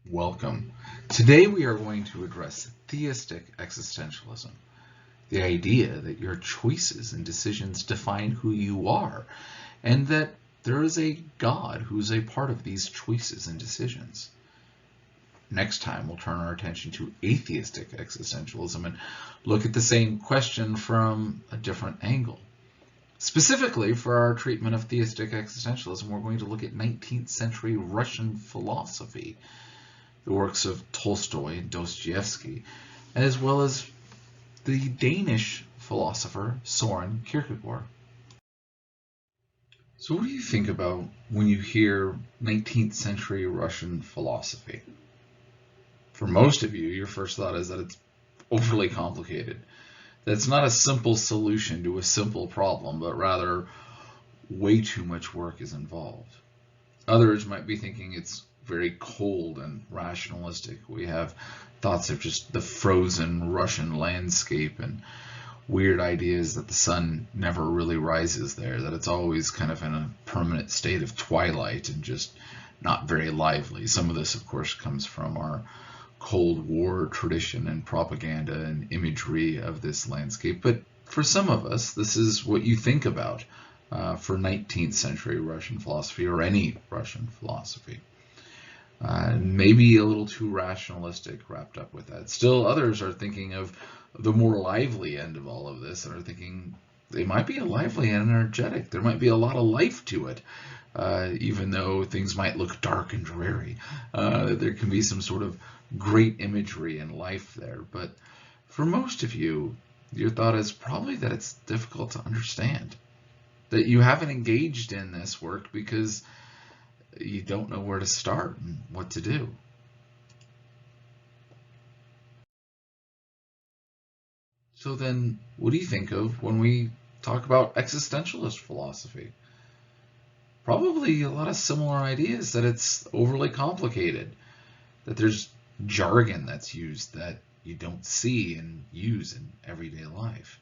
Welcome. Today we are going to address theistic existentialism, the idea that your choices and decisions define who you are, and that there is a God who's a part of these choices and decisions. Next time we'll turn our attention to atheistic existentialism and look at the same question from a different angle. Specifically, for our treatment of theistic existentialism, we're going to look at 19th century Russian philosophy, the works of Tolstoy and Dostoevsky, as well as the Danish philosopher Søren Kierkegaard. So what do you think about when you hear 19th century Russian philosophy? For most of you, your first thought is that it's overly complicated. That's not a simple solution to a simple problem, but rather way too much work is involved. Others might be thinking it's very cold and rationalistic. We have thoughts of just the frozen Russian landscape and weird ideas that the sun never really rises there, that it's always kind of in a permanent state of twilight and just not very lively. Some of this, of course, comes from our Cold War tradition and propaganda and imagery of this landscape. But for some of us, this is what you think about for 19th century Russian philosophy, or any Russian philosophy. Maybe a little too rationalistic wrapped up with that. Still, others are thinking of the more lively end of all of this and are thinking they might be lively and energetic. There might be a lot of life to it, even though things might look dark and dreary. There can be some sort of great imagery and life there. But for most of you, your thought is probably that it's difficult to understand, that you haven't engaged in this work because you don't know where to start and what to do. So then, what do you think of when we talk about existentialist philosophy? Probably a lot of similar ideas, that it's overly complicated, that there's jargon that's used that you don't see and use in everyday life,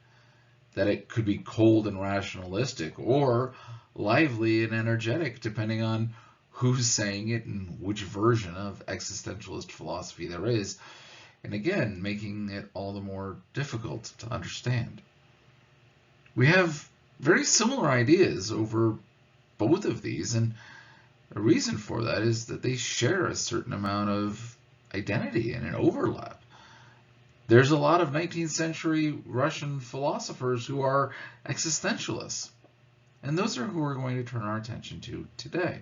that it could be cold and rationalistic or lively and energetic depending on who's saying it and which version of existentialist philosophy there is, and again, making it all the more difficult to understand. We have very similar ideas over both of these, and a reason for that is that they share a certain amount of identity and an overlap. There's a lot of 19th century Russian philosophers who are existentialists, and those are who we're going to turn our attention to today.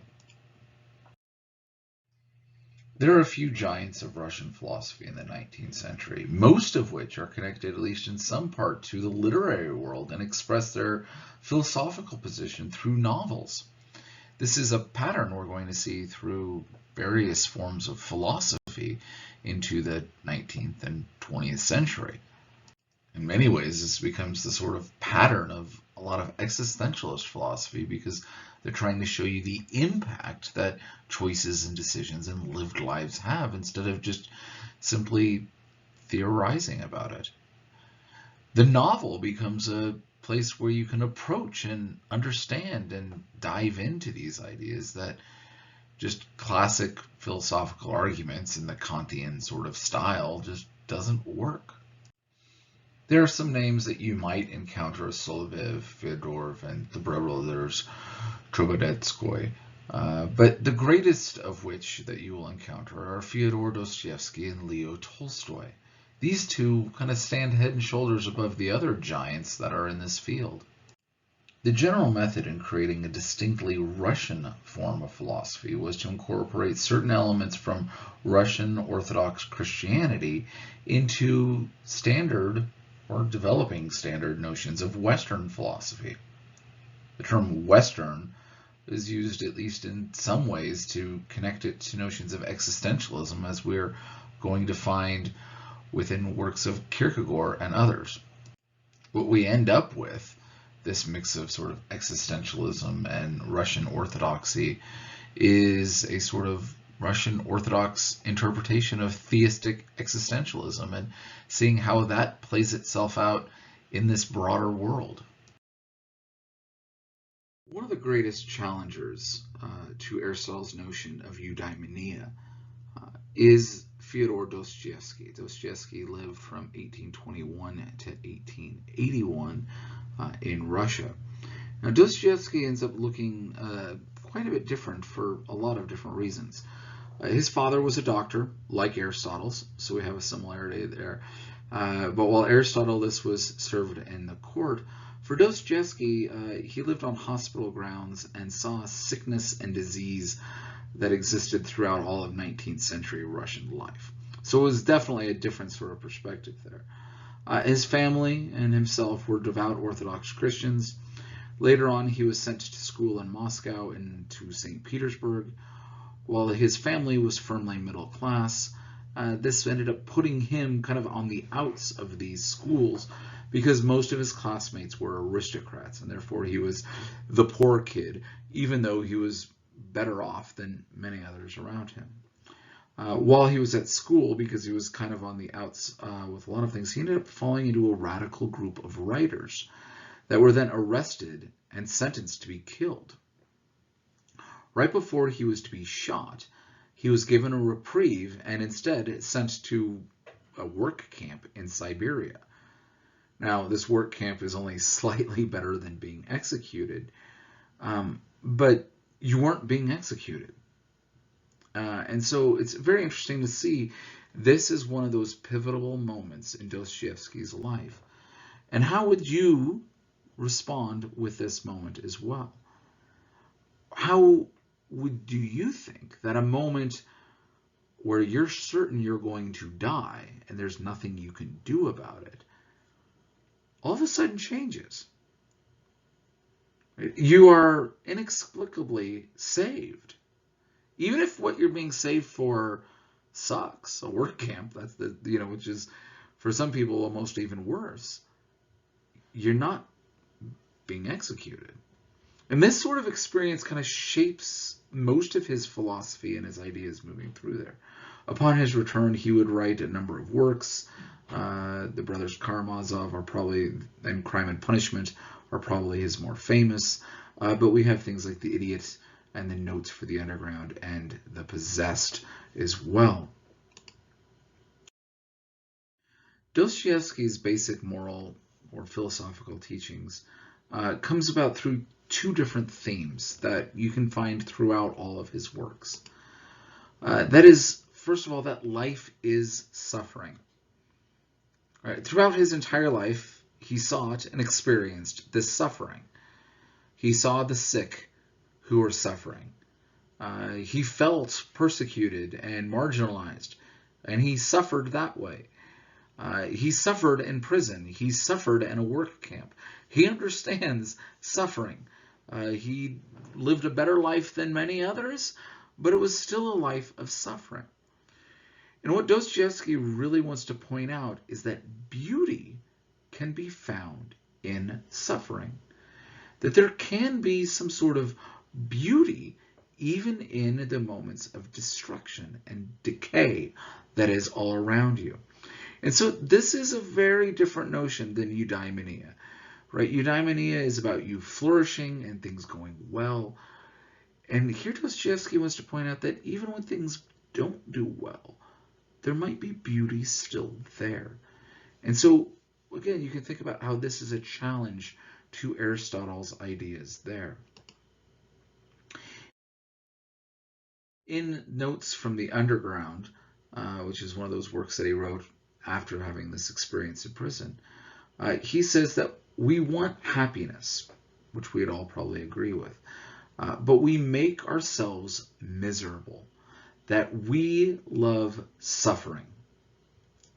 There are a few giants of Russian philosophy in the 19th century, most of which are connected, at least in some part, to the literary world and express their philosophical position through novels. This is a pattern we're going to see through various forms of philosophy into the 19th and 20th century. In many ways, this becomes the sort of pattern of a lot of existentialist philosophy, because they're trying to show you the impact that choices and decisions and lived lives have, instead of just simply theorizing about it. The novel becomes a place where you can approach and understand and dive into these ideas that just classic philosophical arguments in the Kantian sort of style just doesn't work. There are some names that you might encounter: Soloviev, Fyodorov, and the brothers Trubetskoy, but the greatest of which that you will encounter are Fyodor Dostoevsky and Leo Tolstoy. These two kind of stand head and shoulders above the other giants that are in this field. The general method in creating a distinctly Russian form of philosophy was to incorporate certain elements from Russian Orthodox Christianity into standard or developing standard notions of Western philosophy. The term Western is used, at least in some ways, to connect it to notions of existentialism, as we're going to find within works of Kierkegaard and others. What we end up with, this mix of sort of existentialism and Russian orthodoxy, is a sort of Russian Orthodox interpretation of theistic existentialism, and seeing how that plays itself out in this broader world. One of the greatest challengers to Aristotle's notion of eudaimonia is Fyodor Dostoevsky. Dostoevsky lived from 1821 to 1881 in Russia. Now, Dostoevsky ends up looking quite a bit different for a lot of different reasons. His father was a doctor, like Aristotle's, so we have a similarity there. But while Aristotle, this was served in the court, for Dostoevsky, he lived on hospital grounds and saw sickness and disease that existed throughout all of 19th century Russian life. So it was definitely a different sort of perspective there. His family and himself were devout Orthodox Christians. Later on, he was sent to school in Moscow and to St. Petersburg. While his family was firmly middle class, this ended up putting him kind of on the outs of these schools because most of his classmates were aristocrats, and therefore he was the poor kid, even though he was better off than many others around him. While he was at school, because he was kind of on the outs with a lot of things, he ended up falling into a radical group of writers that were then arrested and sentenced to be killed. Right before he was to be shot, he was given a reprieve and instead sent to a work camp in Siberia. Now, this work camp is only slightly better than being executed, but you weren't being executed. And so it's very interesting to see this is one of those pivotal moments in Dostoevsky's life. And how would you respond with this moment as well? How do you think that a moment where you're certain you're going to die and there's nothing you can do about it, all of a sudden changes? You are inexplicably saved. Even if what you're being saved for sucks, a work camp, that's which is for some people almost even worse, you're not being executed. And this sort of experience kind of shapes most of his philosophy and his ideas moving through there. Upon his return, he would write a number of works. The Brothers Karamazov are probably, and Crime and Punishment are probably his more famous. But we have things like The Idiot and the Notes for the Underground and The Possessed as well. Dostoevsky's basic moral or philosophical teachings comes about through two different themes that you can find throughout all of his works. That is, first of all, that life is suffering. Right? Throughout his entire life, he sought and experienced this suffering. He saw the sick who were suffering. He felt persecuted and marginalized, and he suffered that way. He suffered in prison. He suffered in a work camp. He understands suffering. He lived a better life than many others, but it was still a life of suffering. And what Dostoevsky really wants to point out is that beauty can be found in suffering. That there can be some sort of beauty even in the moments of destruction and decay that is all around you. And so this is a very different notion than eudaimonia, right? Eudaimonia is about you flourishing and things going well. And here Dostoevsky wants to point out that even when things don't do well, there might be beauty still there. And so, again, you can think about how this is a challenge to Aristotle's ideas there. In Notes from the Underground, which is one of those works that he wrote after having this experience in prison, he says that we want happiness, which we'd all probably agree with, but we make ourselves miserable, that we love suffering.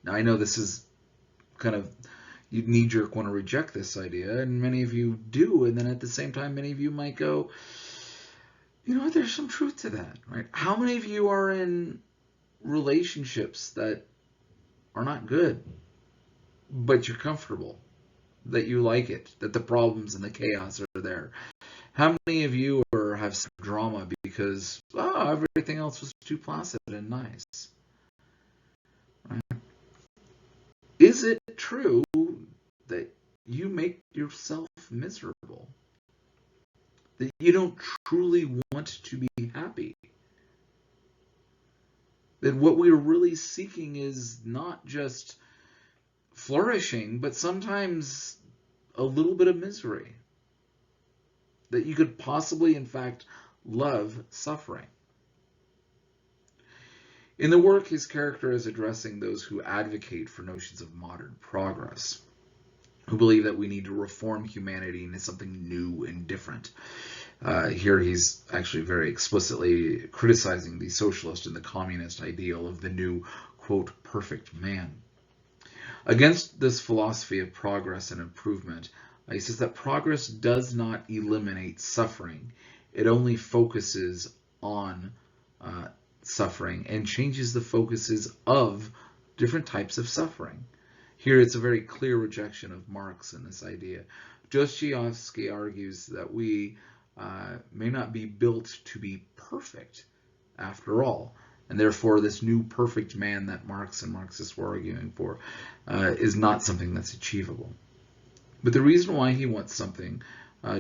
Now, I know this is kind of, you knee-jerk want to reject this idea, and many of you do, and then at the same time, many of you might go, you know what, there's some truth to that, right? How many of you are in relationships that are not good, but you're comfortable, that you like it, that the problems and the chaos are there? How many of you have some drama because everything else was too placid and nice? Right? Is it true that you make yourself miserable? That you don't truly want to be happy? That what we're really seeking is not just flourishing, but sometimes a little bit of misery. That you could possibly, in fact, love suffering. In the work, his character is addressing those who advocate for notions of modern progress, who believe that we need to reform humanity into something new and different. Here he's actually very explicitly criticizing the socialist and the communist ideal of the new, quote, perfect man. Against this philosophy of progress and improvement, he says that progress does not eliminate suffering. It only focuses on suffering and changes the focuses of different types of suffering. Here it's a very clear rejection of Marx and this idea. Dostoevsky argues that we may not be built to be perfect after all, and therefore this new perfect man that Marx and Marxists were arguing for is not something that's achievable. But the reason why he wants something,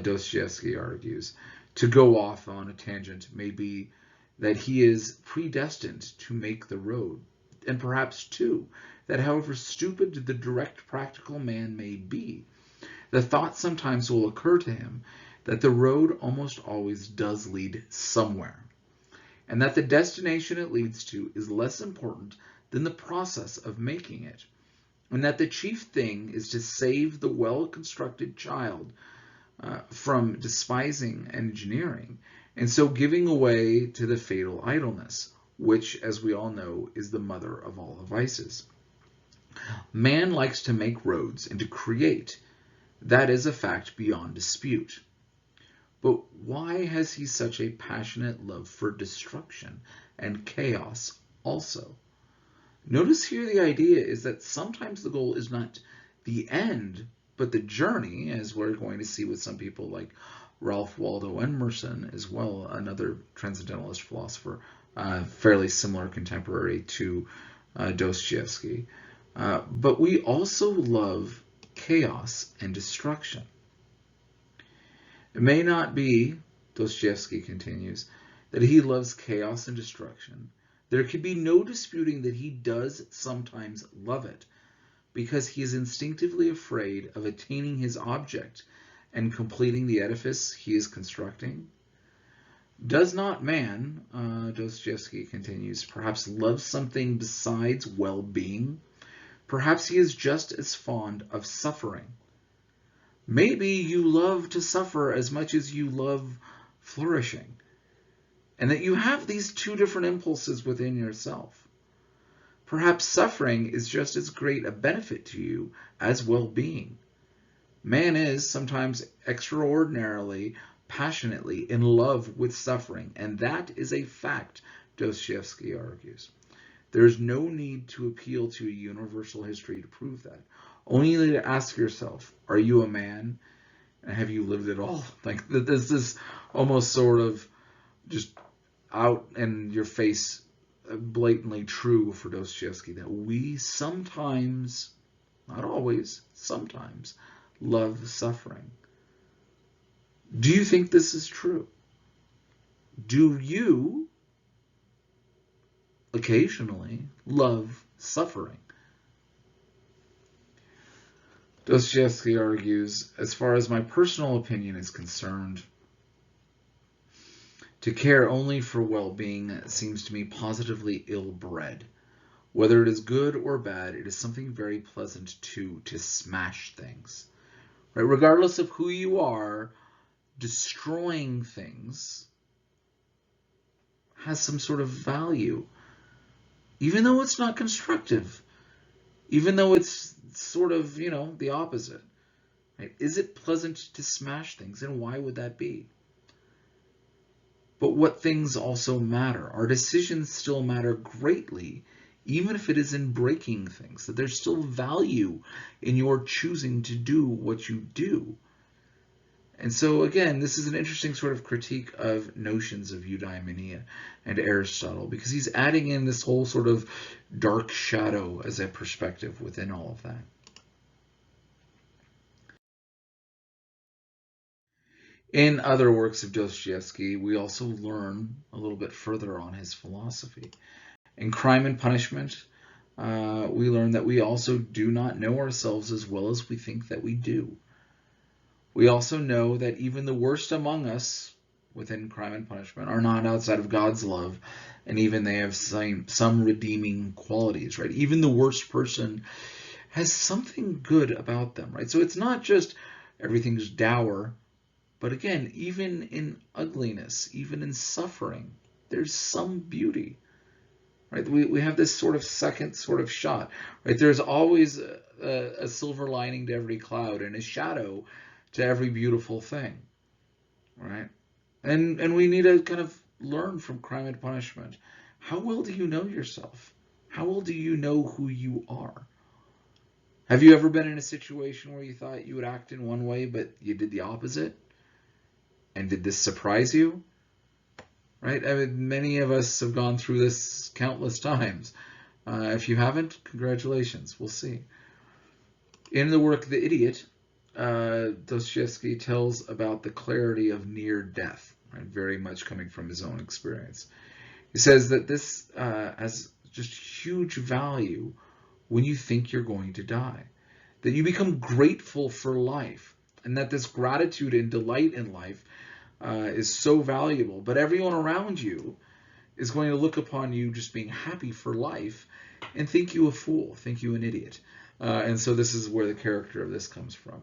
Dostoevsky argues, to go off on a tangent may be that he is predestined to make the road, and perhaps too, that however stupid the direct practical man may be, the thought sometimes will occur to him that the road almost always does lead somewhere, and that the destination it leads to is less important than the process of making it, and that the chief thing is to save the well-constructed child from despising engineering, and so giving way to the fatal idleness, which, as we all know, is the mother of all the vices. Man likes to make roads and to create. That is a fact beyond dispute. But why has he such a passionate love for destruction and chaos also? Notice here the idea is that sometimes the goal is not the end, but the journey, as we're going to see with some people like Ralph Waldo Emerson as well, another transcendentalist philosopher, fairly similar contemporary to Dostoevsky. But we also love chaos and destruction. It may not be, Dostoevsky continues, that he loves chaos and destruction. There can be no disputing that he does sometimes love it, because he is instinctively afraid of attaining his object and completing the edifice he is constructing. Does not man, Dostoevsky continues, perhaps love something besides well-being? Perhaps he is just as fond of suffering. Maybe you love to suffer as much as you love flourishing, and that you have these two different impulses within yourself. Perhaps suffering is just as great a benefit to you as well-being. Man is sometimes extraordinarily, passionately in love with suffering, and that is a fact, Dostoevsky argues. There is no need to appeal to a universal history to prove that. Only to ask yourself, are you a man? And have you lived it all? Like, this is almost sort of just out in your face, blatantly true for Dostoevsky, that we sometimes, not always, sometimes, love suffering. Do you think this is true? Do you occasionally love suffering? Dostoevsky argues, as far as my personal opinion is concerned, to care only for well-being seems to me positively ill-bred. Whether it is good or bad, it is something very pleasant to smash things. Right? Regardless of who you are, destroying things has some sort of value, even though it's not constructive, even though it's sort of, the opposite. Right? Is it pleasant to smash things, and why would that be? But what things also matter? Our decisions still matter greatly, even if it is in breaking things, that there's still value in your choosing to do what you do. And so, again, this is an interesting sort of critique of notions of eudaimonia and Aristotle, because he's adding in this whole sort of dark shadow as a perspective within all of that. In other works of Dostoevsky, we also learn a little bit further on his philosophy. In Crime and Punishment, we learn that we also do not know ourselves as well as we think that we do. We also know that even the worst among us within Crime and Punishment are not outside of God's love, and even they have some redeeming qualities, right? Even the worst person has something good about them, right? So it's not just everything's dour, but again, even in ugliness, even in suffering, there's some beauty, right? We have this sort of second sort of shot, right? There's always a silver lining to every cloud and a shadow to every beautiful thing, right? And we need to kind of learn from Crime and Punishment. How well do you know yourself? How well do you know who you are? Have you ever been in a situation where you thought you would act in one way, but you did the opposite? And did this surprise you? Right? I mean, many of us have gone through this countless times. If you haven't, congratulations. We'll see. In the work The Idiot, Dostoevsky tells about the clarity of near death, right? Very much coming from his own experience. He says that this has just huge value when you think you're going to die, that you become grateful for life, and that this gratitude and delight in life is so valuable. But everyone around you is going to look upon you just being happy for life and think you a fool, think you an idiot. And so this is where the character of this comes from.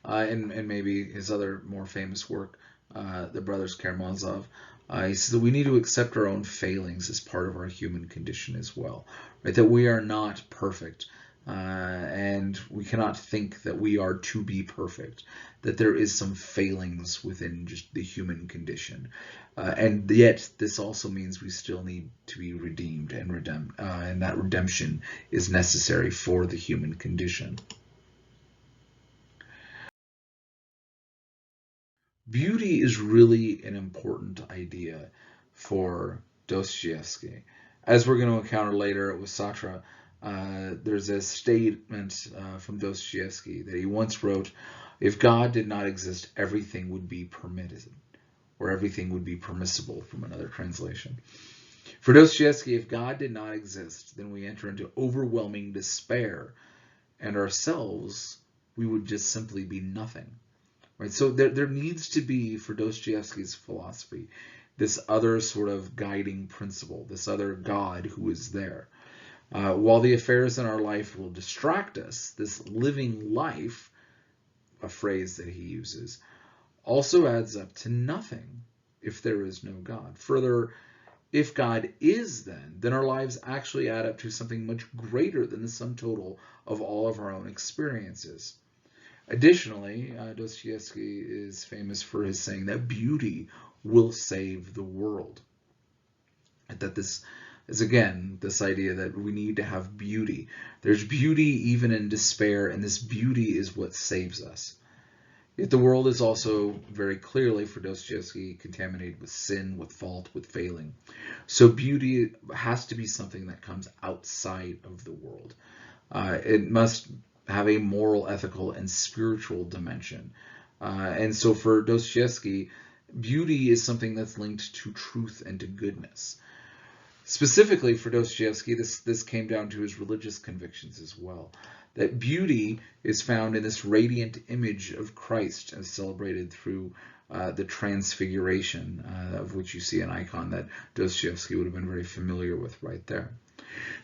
And maybe his other more famous work, The Brothers Karamazov, he says that we need to accept our own failings as part of our human condition as well, right? That we are not perfect, and we cannot think that we are to be perfect, that there is some failings within just the human condition. And yet this also means we still need to be redeemed, and that redemption is necessary for the human condition. Beauty is really an important idea for Dostoevsky. As we're going to encounter later with Sartre, there's a statement from Dostoevsky that he once wrote, "If God did not exist, everything would be permitted," or everything would be permissible from another translation. For Dostoevsky, if God did not exist, then we enter into overwhelming despair, and ourselves, we would just simply be nothing. Right? So there needs to be, for Dostoevsky's philosophy, this other sort of guiding principle, this other God who is there. While the affairs in our life will distract us, this living life, a phrase that he uses, also adds up to nothing if there is no God. Further, if God is then our lives actually add up to something much greater than the sum total of all of our own experiences. Additionally, Dostoevsky is famous for his saying that beauty will save the world. And that this is, again, this idea that we need to have beauty. There's beauty even in despair, and this beauty is what saves us. Yet the world is also very clearly, for Dostoevsky, contaminated with sin, with fault, with failing. So beauty has to be something that comes outside of the world. It must have a moral, ethical, and spiritual dimension. And so for Dostoevsky, beauty is something that's linked to truth and to goodness. Specifically for Dostoevsky, this came down to his religious convictions as well. That beauty is found in this radiant image of Christ as celebrated through the transfiguration, of which you see an icon that Dostoevsky would have been very familiar with right there.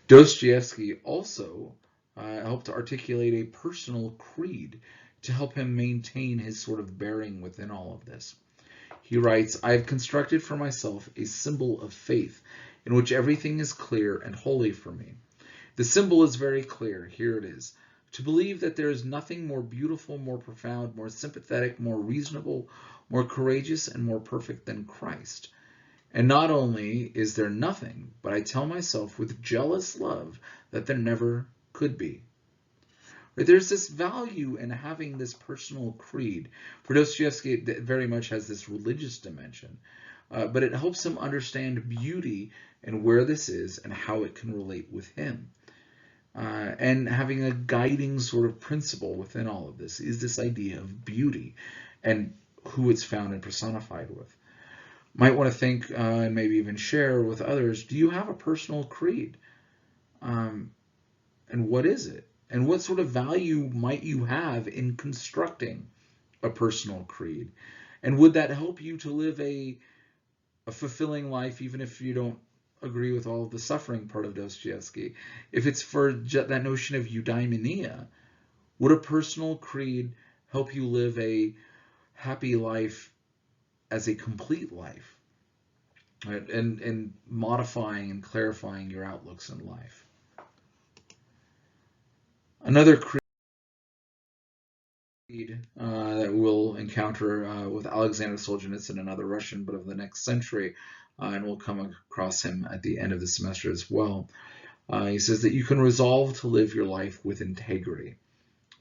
Dostoevsky also helped to articulate a personal creed to help him maintain his sort of bearing within all of this. He writes, "I have constructed for myself a symbol of faith in which everything is clear and holy for me. The symbol is very clear. Here it is. To believe that there is nothing more beautiful, more profound, more sympathetic, more reasonable, more courageous, and more perfect than Christ. And not only is there nothing, but I tell myself with jealous love that there never could be." Right? There's this value in having this personal creed. For Dostoevsky, it very much has this religious dimension, but it helps him understand beauty and where this is and how it can relate with him. And having a guiding sort of principle within all of this is this idea of beauty and who it's found and personified with. Might want to think and maybe even share with others, do you have a personal creed? Um, and what is it? And what sort of value might you have in constructing a personal creed? And would that help you to live a fulfilling life, even if you don't agree with all of the suffering part of Dostoevsky? If it's for that notion of eudaimonia, would a personal creed help you live a happy life as a complete life, right? And modifying and clarifying your outlooks in life. Another creed that we'll encounter with Alexander Solzhenitsyn, another Russian, but of the next century, and we'll come across him at the end of the semester as well. He says that you can resolve to live your life with integrity,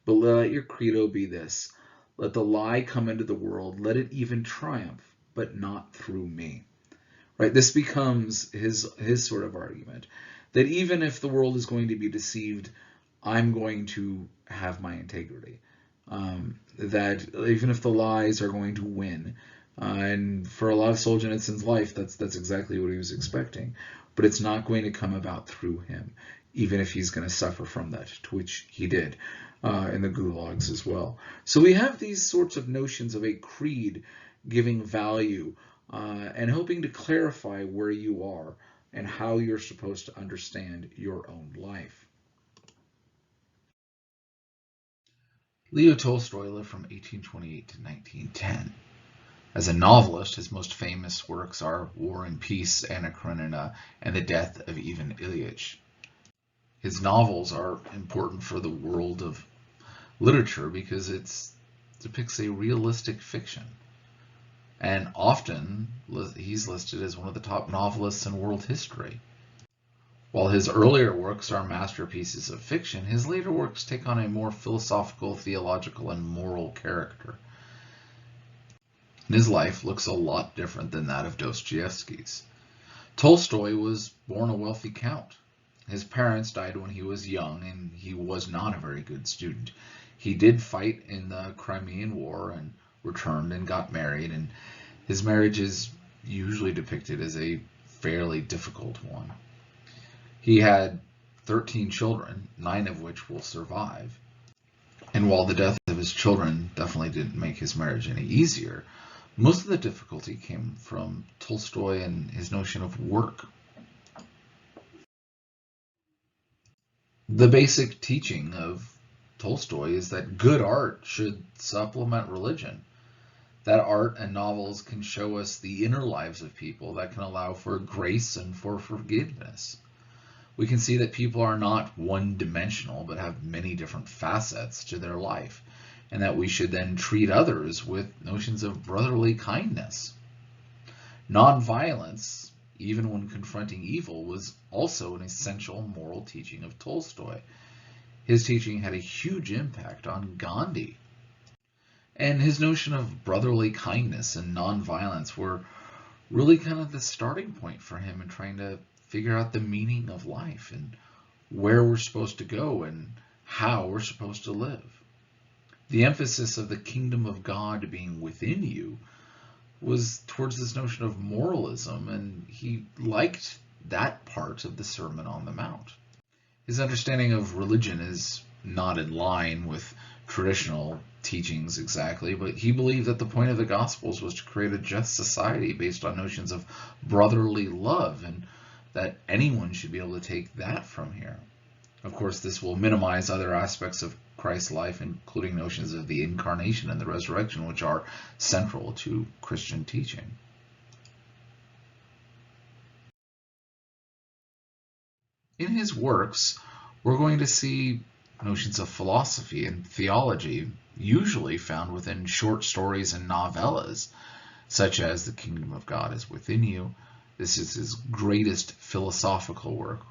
but let your credo be this: let the lie come into the world, let it even triumph, but not through me. Right? This becomes his sort of argument, that even if the world is going to be deceived, I'm going to have my integrity. That even if the lies are going to win, and for a lot of Solzhenitsyn's life, that's exactly what he was expecting. But it's not going to come about through him, even if he's going to suffer from that, to which he did in the gulags as well. So we have these sorts of notions of a creed giving value and helping to clarify where you are and how you're supposed to understand your own life. Leo Tolstoy lived from 1828 to 1910. As a novelist, his most famous works are War and Peace, Anna Karenina, and The Death of Ivan Ilyich. His novels are important for the world of literature because it depicts a realistic fiction. And often he's listed as one of the top novelists in world history. While his earlier works are masterpieces of fiction, his later works take on a more philosophical, theological, and moral character. And his life looks a lot different than that of Dostoevsky's. Tolstoy was born a wealthy count. His parents died when he was young, and he was not a very good student. He did fight in the Crimean War and returned and got married, and his marriage is usually depicted as a fairly difficult one. He had 13 children, 9 of which will survive. And while the death of his children definitely didn't make his marriage any easier, most of the difficulty came from Tolstoy and his notion of work. The basic teaching of Tolstoy is that good art should supplement religion. That art and novels can show us the inner lives of people that can allow for grace and for forgiveness. We can see that people are not one-dimensional but have many different facets to their life, and that we should then treat others with notions of brotherly kindness. Nonviolence, even when confronting evil, was also an essential moral teaching of Tolstoy. His teaching had a huge impact on Gandhi. And his notion of brotherly kindness and nonviolence were really kind of the starting point for him in trying to figure out the meaning of life and where we're supposed to go and how we're supposed to live. The emphasis of the kingdom of God being within you was towards this notion of moralism, and he liked that part of the Sermon on the Mount. His understanding of religion is not in line with traditional teachings exactly, but he believed that the point of the Gospels was to create a just society based on notions of brotherly love, and that anyone should be able to take that from here. Of course, this will minimize other aspects of Christ's life, including notions of the incarnation and the resurrection, which are central to Christian teaching. In his works, we're going to see notions of philosophy and theology, usually found within short stories and novellas, such as The Kingdom of God is Within You. This is his greatest philosophical work.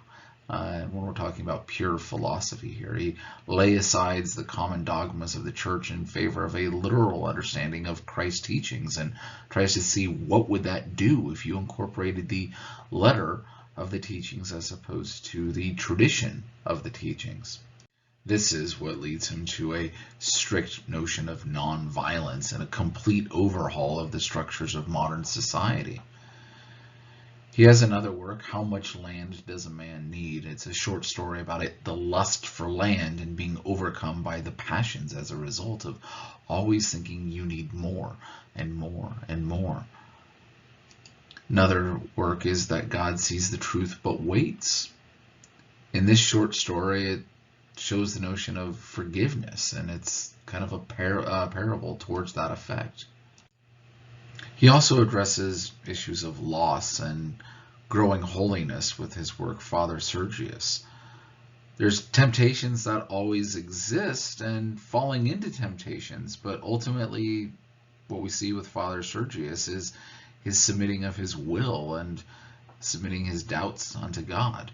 And when we're talking about pure philosophy here, he lays aside the common dogmas of the church in favor of a literal understanding of Christ's teachings and tries to see what would that do if you incorporated the letter of the teachings as opposed to the tradition of the teachings. This is what leads him to a strict notion of nonviolence and a complete overhaul of the structures of modern society. He has another work, How Much Land Does a Man Need? It's a short story about the lust for land and being overcome by the passions as a result of always thinking you need more and more and more. Another work is That God Sees the Truth But Waits. In this short story, it shows the notion of forgiveness, and it's kind of a parable towards that effect. He also addresses issues of loss and growing holiness with his work, Father Sergius. There's temptations that always exist and falling into temptations, but ultimately what we see with Father Sergius is his submitting of his will and submitting his doubts unto God.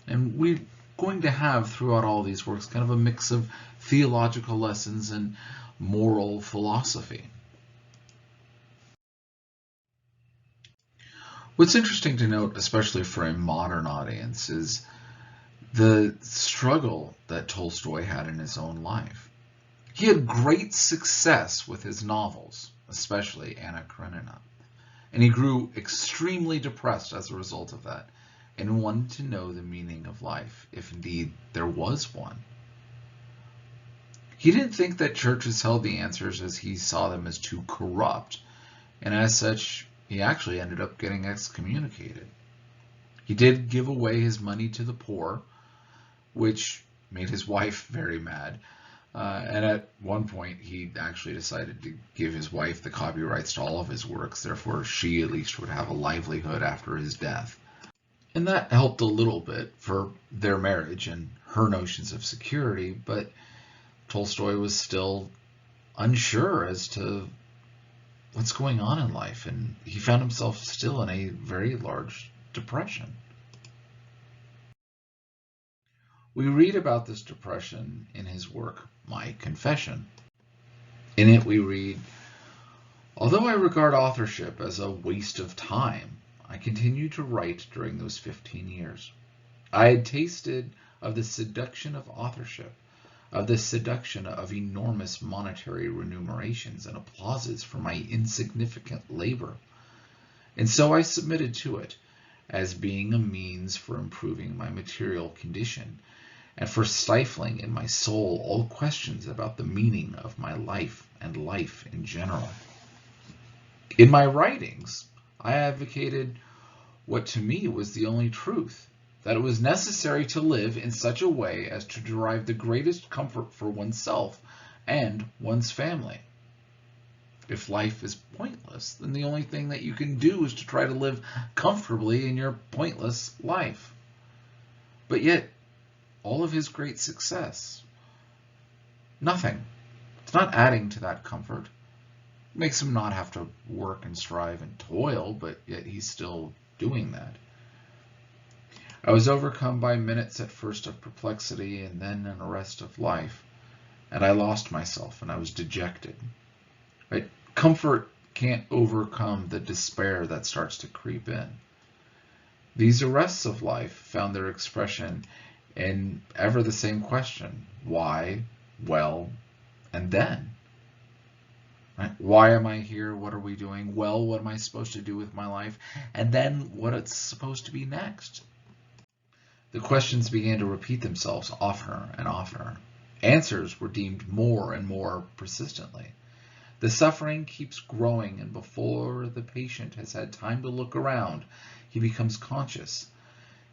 And we're going to have throughout all these works kind of a mix of theological lessons and moral philosophy. What's interesting to note, especially for a modern audience, is the struggle that Tolstoy had in his own life. He had great success with his novels, especially Anna Karenina, and he grew extremely depressed as a result of that, and wanted to know the meaning of life, if indeed there was one. He didn't think that churches held the answers, as he saw them as too corrupt, and as such, he actually ended up getting excommunicated. He did give away his money to the poor, which made his wife very mad. And at one point, he actually decided to give his wife the copyrights to all of his works, therefore she at least would have a livelihood after his death. And that helped a little bit for their marriage and her notions of security, but Tolstoy was still unsure as to what's going on in life, and he found himself still in a very large depression. We read about this depression in his work, My Confession. In it we read, although I regard authorship as a waste of time, I continued to write during those 15 years. I had tasted of the seduction of authorship, of the seduction of enormous monetary remunerations and applauses for my insignificant labor. And so I submitted to it, as being a means for improving my material condition, and for stifling in my soul all questions about the meaning of my life and life in general. In my writings, I advocated what to me was the only truth, that it was necessary to live in such a way as to derive the greatest comfort for oneself and one's family. If life is pointless, then the only thing that you can do is to try to live comfortably in your pointless life. But yet, all of his great success, nothing. It's not adding to that comfort. It makes him not have to work and strive and toil, but yet he's still doing that. I was overcome by minutes at first of perplexity and then an arrest of life, and I lost myself and I was dejected. Right? Comfort can't overcome the despair that starts to creep in. These arrests of life found their expression in ever the same question: why, well, and then? Right? Why am I here? What are we doing? Well, what am I supposed to do with my life? And then what it's supposed to be next? The questions began to repeat themselves oftener and oftener. Answers were deemed more and more persistently. The suffering keeps growing, and before the patient has had time to look around, he becomes conscious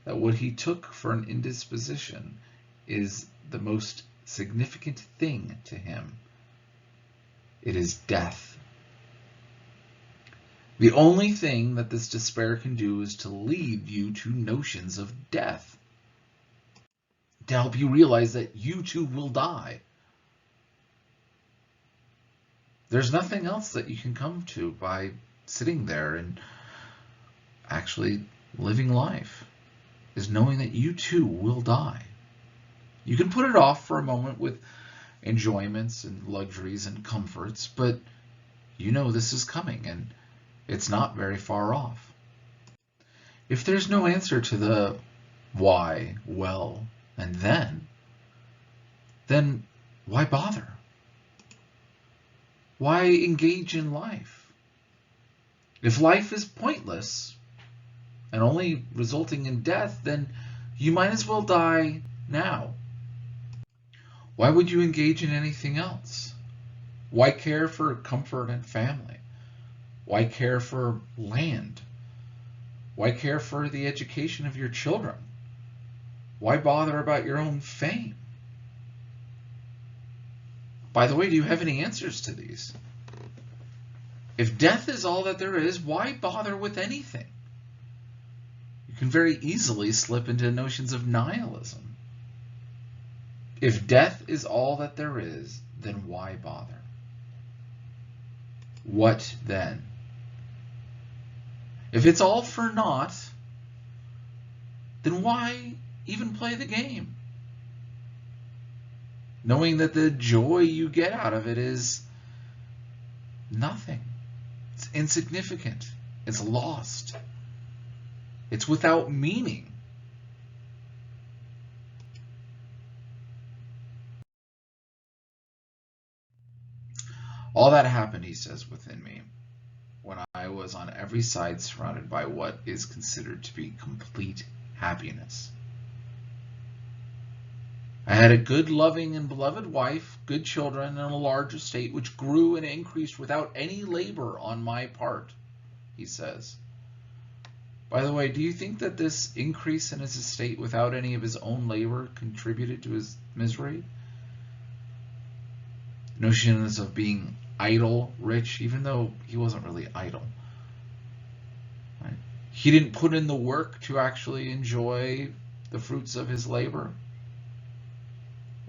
that what he took for an indisposition is the most significant thing to him. It is death. The only thing that this despair can do is to lead you to notions of death, to help you realize that you too will die. There's nothing else that you can come to by sitting there and actually living life, is knowing that you too will die. You can put it off for a moment with enjoyments and luxuries and comforts, but you know this is coming and it's not very far off. If there's no answer to the why, well, and then why bother? Why engage in life? If life is pointless, and only resulting in death, then you might as well die now. Why would you engage in anything else? Why care for comfort and family? Why care for land? Why care for the education of your children? Why bother about your own fame? By the way, do you have any answers to these? If death is all that there is, why bother with anything? You can very easily slip into notions of nihilism. If death is all that there is, then why bother? What then? If it's all for naught, then why even play the game? Knowing that the joy you get out of it is nothing. It's insignificant. It's lost. It's without meaning. All that happened, he says, within me, when I was on every side surrounded by what is considered to be complete happiness. I had a good, loving, and beloved wife, good children, and a large estate which grew and increased without any labor on my part, he says. By the way, do you think that this increase in his estate without any of his own labor contributed to his misery? Notions of being idle rich, even though he wasn't really idle. Right? He didn't put in the work to actually enjoy the fruits of his labor.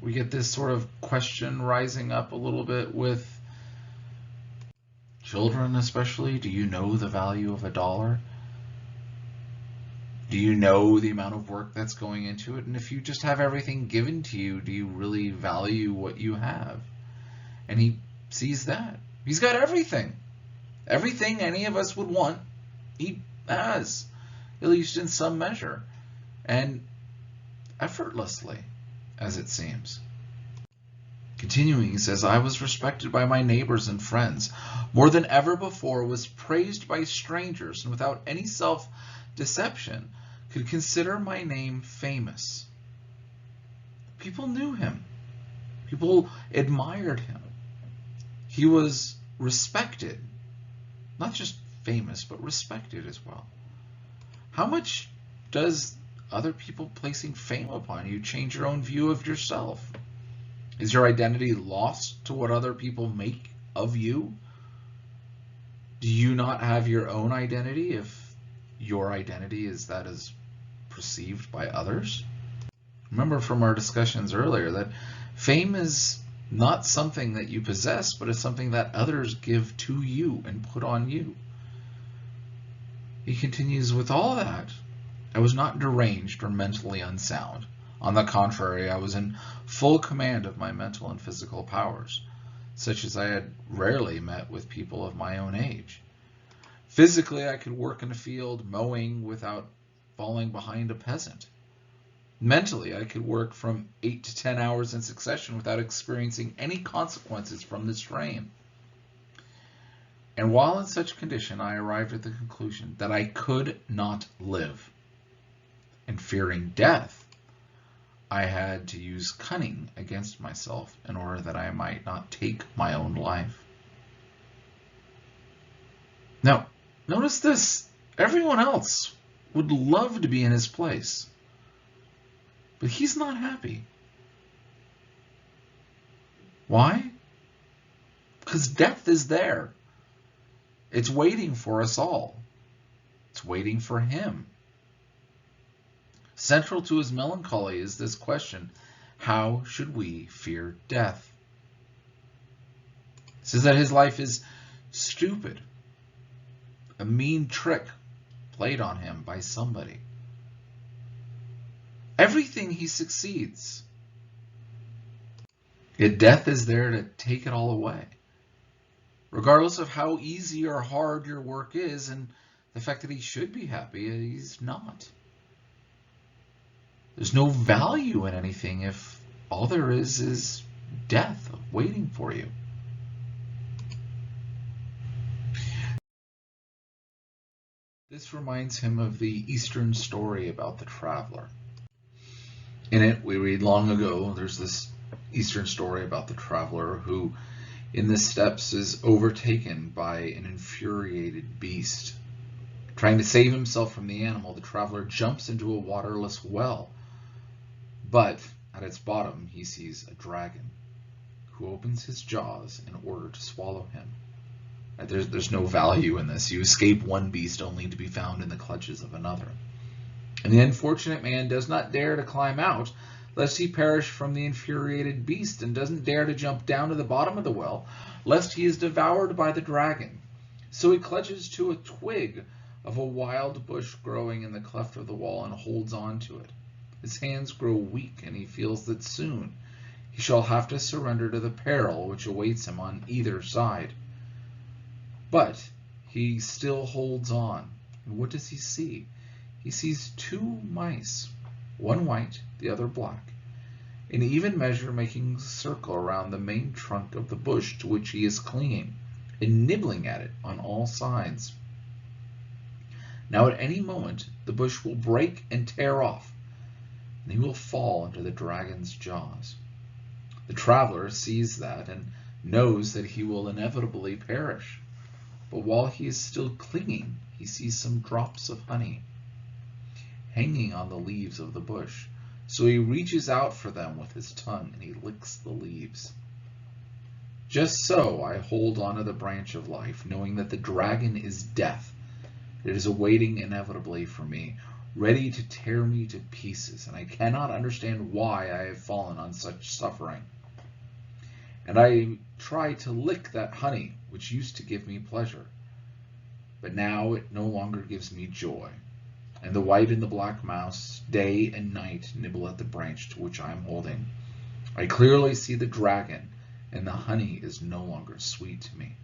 We get this sort of question rising up a little bit with children especially. Do you know the value of $1? Do you know the amount of work that's going into it? And if you just have everything given to you, do you really value what you have? And he sees that. He's got everything. Everything any of us would want, he has, at least in some measure. And effortlessly, as it seems. Continuing, he says, I was respected by my neighbors and friends. More than ever before, was praised by strangers, and without any self-deception, could consider my name famous. People knew him. People admired him. He was respected, not just famous, but respected as well. How much does other people placing fame upon you change your own view of yourself? Is your identity lost to what other people make of you? Do you not have your own identity if your identity is that is perceived by others? Remember from our discussions earlier that fame is not something that you possess, but it's something that others give to you and put on you. He continues, with all that, I was not deranged or mentally unsound. On the contrary, I was in full command of my mental and physical powers, such as I had rarely met with people of my own age. Physically, I could work in a field mowing without falling behind a peasant. Mentally, I could work from 8 to 10 hours in succession without experiencing any consequences from the strain. And while in such condition, I arrived at the conclusion that I could not live. And fearing death, I had to use cunning against myself in order that I might not take my own life. Now, notice this. Everyone else would love to be in his place. But he's not happy. Why? Because death is there. It's waiting for us all. It's waiting for him. Central to his melancholy is this question: how should we fear death? He says that his life is stupid, a mean trick played on him by somebody. Everything he succeeds, yet death is there to take it all away. Regardless of how easy or hard your work is, and the fact that he should be happy, he's not. There's no value in anything if all there is death waiting for you. This reminds him of the Eastern story about the traveler. In it, we read long ago, there's this Eastern story about the traveler who, in the steppes, is overtaken by an infuriated beast. Trying to save himself from the animal, the traveler jumps into a waterless well. But at its bottom, he sees a dragon who opens his jaws in order to swallow him. There's no value in this. You escape one beast only to be found in the clutches of another. And the unfortunate man does not dare to climb out, lest he perish from the infuriated beast, and doesn't dare to jump down to the bottom of the well, lest he is devoured by the dragon. So he clutches to a twig of a wild bush growing in the cleft of the wall and holds on to it. His hands grow weak, and he feels that soon he shall have to surrender to the peril which awaits him on either side. But he still holds on. And what does he see? He sees two mice, one white, the other black, in even measure making a circle around the main trunk of the bush to which he is clinging, and nibbling at it on all sides. Now at any moment the bush will break and tear off, and he will fall into the dragon's jaws. The traveler sees that and knows that he will inevitably perish. But while he is still clinging, he sees some drops of honey hanging on the leaves of the bush. So he reaches out for them with his tongue and he licks the leaves. Just so I hold on to the branch of life, knowing that the dragon is death. It is awaiting inevitably for me, ready to tear me to pieces, and I cannot understand why I have fallen on such suffering. And I try to lick that honey which used to give me pleasure, but now it no longer gives me joy. And the white and the black mouse, day and night, nibble at the branch to which I am holding. I clearly see the dragon, and the honey is no longer sweet to me.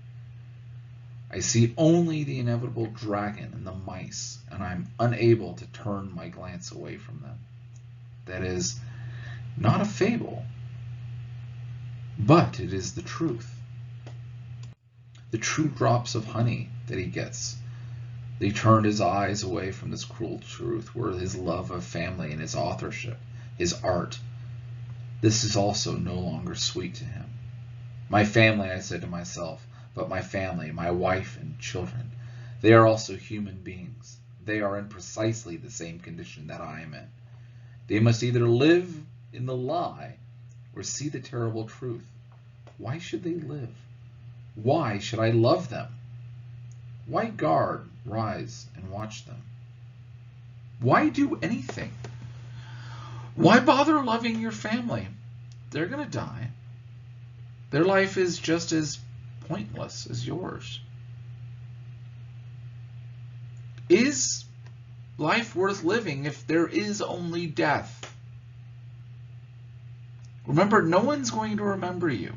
I see only the inevitable dragon and the mice, and I am unable to turn my glance away from them. That is not a fable, but it is the truth. The true drops of honey that he gets. They turned his eyes away from this cruel truth, were his love of family and his authorship, his art. This is also no longer sweet to him. My family, I said to myself, but my family, my wife and children, they are also human beings. They are in precisely the same condition that I am in. They must either live in the lie or see the terrible truth. Why should they live? Why should I love them? Why guard, rise, and watch them? Why do anything? Why bother loving your family? They're going to die. Their life is just as pointless as yours. Is life worth living if there is only death? Remember, no one's going to remember you.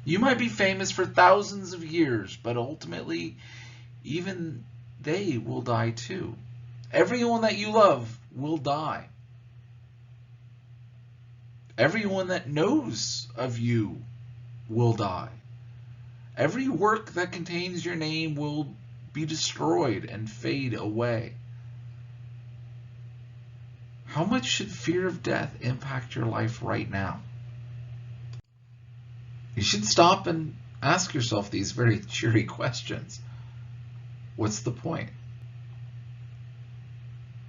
You might be famous for thousands of years, but ultimately, even they will die too. Everyone that you love will die. Everyone that knows of you will die. Every work that contains your name will be destroyed and fade away. How much should fear of death impact your life right now? You should stop and ask yourself these very cheery questions. What's the point?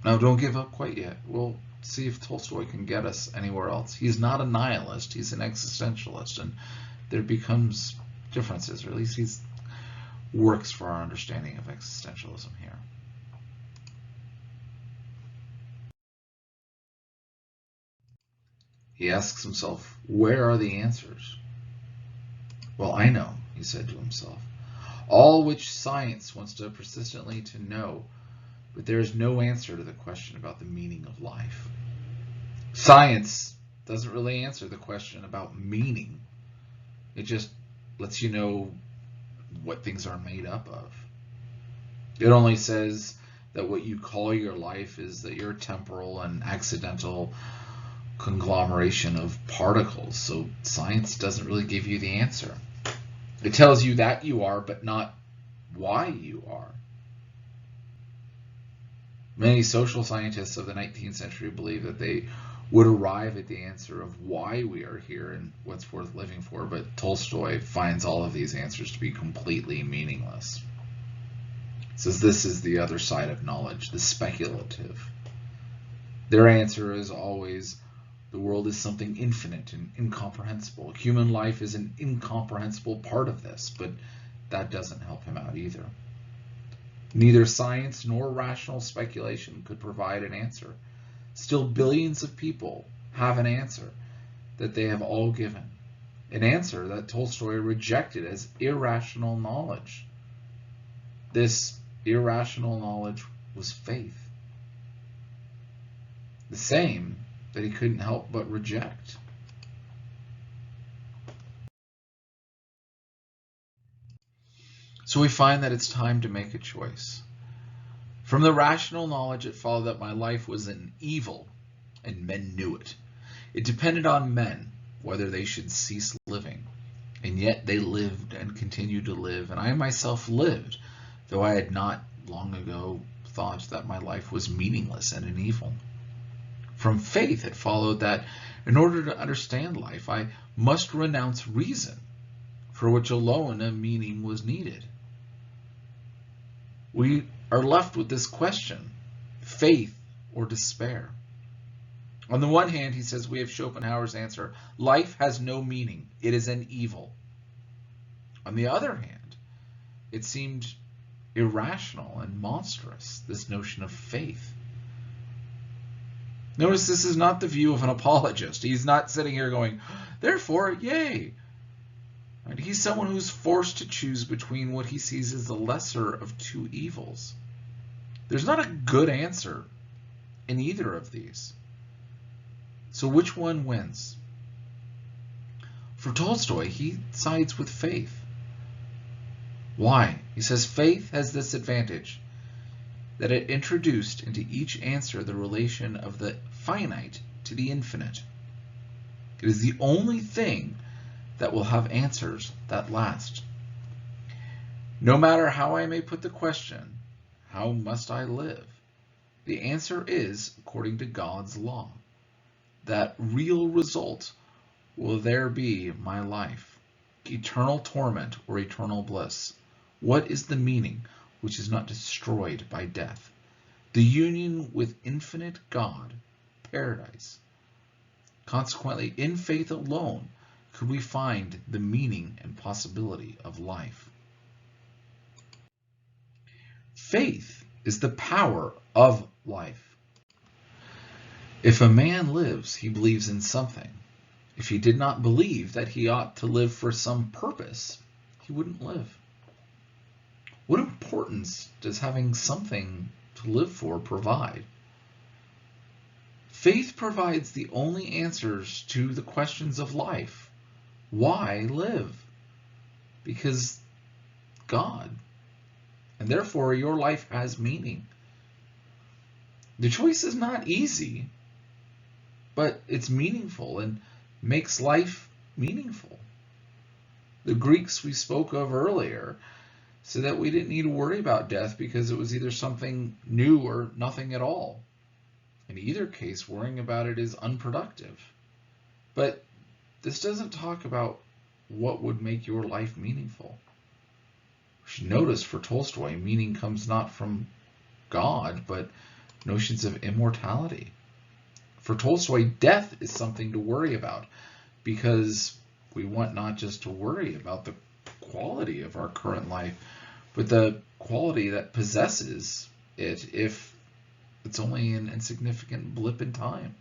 Now, don't give up quite yet. We'll see if Tolstoy can get us anywhere else. He's not a nihilist. He's an existentialist, and there becomes differences, or at least he works for our understanding of existentialism here. He asks himself, where are the answers? Well, I know, he said to himself, all which science wants to persistently to know, but there is no answer to the question about the meaning of life. Science doesn't really answer the question about meaning. It just lets you know what things are made up of. It only says that what you call your life is that you're a temporal and accidental conglomeration of particles. So science doesn't really give you the answer. It tells you that you are, but not why you are. Many social scientists of the 19th century believed that they would arrive at the answer of why we are here and what's worth living for, but Tolstoy finds all of these answers to be completely meaningless. He says this is the other side of knowledge, the speculative. Their answer is always, the world is something infinite and incomprehensible. Human life is an incomprehensible part of this, but that doesn't help him out either. Neither science nor rational speculation could provide an answer. Still, billions of people have an answer that they have all given, an answer that Tolstoy rejected as irrational knowledge. This irrational knowledge was faith, the same that he couldn't help but reject. So we find that it's time to make a choice. From the rational knowledge, it followed that my life was an evil, and men knew it. It depended on men whether they should cease living, and yet they lived and continued to live, and I myself lived, though I had not long ago thought that my life was meaningless and an evil. From faith, it followed that in order to understand life, I must renounce reason, for which alone a meaning was needed. We are left with this question, faith or despair. On the one hand, he says we have Schopenhauer's answer, life has no meaning, it is an evil. On the other hand, it seemed irrational and monstrous, this notion of faith. Notice this is not the view of an apologist. He's not sitting here going, therefore, yay. Right? He's someone who's forced to choose between what he sees as the lesser of two evils. There's not a good answer in either of these. So which one wins? For Tolstoy, he sides with faith. Why? He says faith has this advantage, that it introduced into each answer the relation of the finite to the infinite. It is the only thing that will have answers that last. No matter how I may put the question, how must I live? The answer is, according to God's law, that real result will there be my life, eternal torment or eternal bliss. What is the meaning which is not destroyed by death? The union with infinite God, paradise. Consequently, in faith alone could we find the meaning and possibility of life. Faith is the power of life. If a man lives, he believes in something. If he did not believe that he ought to live for some purpose, he wouldn't live. What importance does having something to live for provide? Faith provides the only answers to the questions of life. Why live? Because God. And therefore your life has meaning. The choice is not easy, but it's meaningful and makes life meaningful. The Greeks we spoke of earlier said that we didn't need to worry about death because it was either something new or nothing at all. In either case, worrying about it is unproductive. But this doesn't talk about what would make your life meaningful. We should notice for Tolstoy, meaning comes not from God, but notions of immortality. For Tolstoy, death is something to worry about because we want not just to worry about the quality of our current life, but the quality that possesses it if it's only an insignificant blip in time.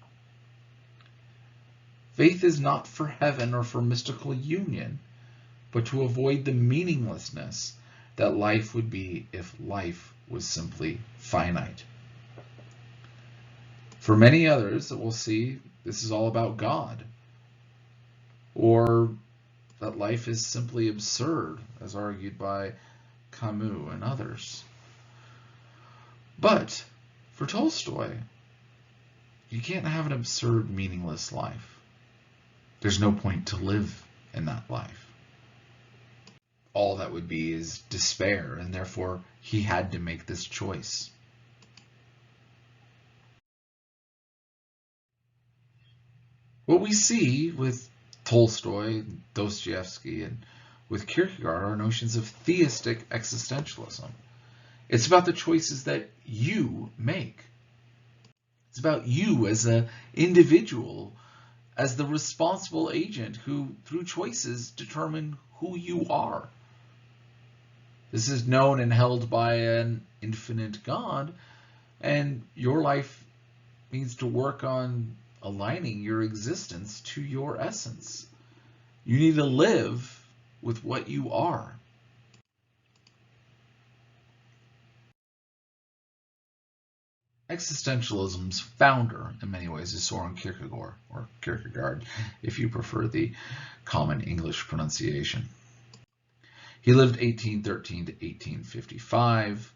Faith is not for heaven or for mystical union, but to avoid the meaninglessness that life would be if life was simply finite. For many others that we'll see, this is all about God, or that life is simply absurd, as argued by Camus and others. But for Tolstoy, you can't have an absurd, meaningless life. There's no point to live in that life. All that would be is despair, and therefore he had to make this choice. What we see with Tolstoy, Dostoevsky, and with Kierkegaard are notions of theistic existentialism. It's about the choices that you make. It's about you as an individual, as the responsible agent who, through choices, determine who you are. This is known and held by an infinite God, and your life needs to work on aligning your existence to your essence. You need to live with what you are. Existentialism's founder, in many ways, is Soren Kierkegaard, or Kierkegaard, if you prefer the common English pronunciation. He lived 1813 to 1855,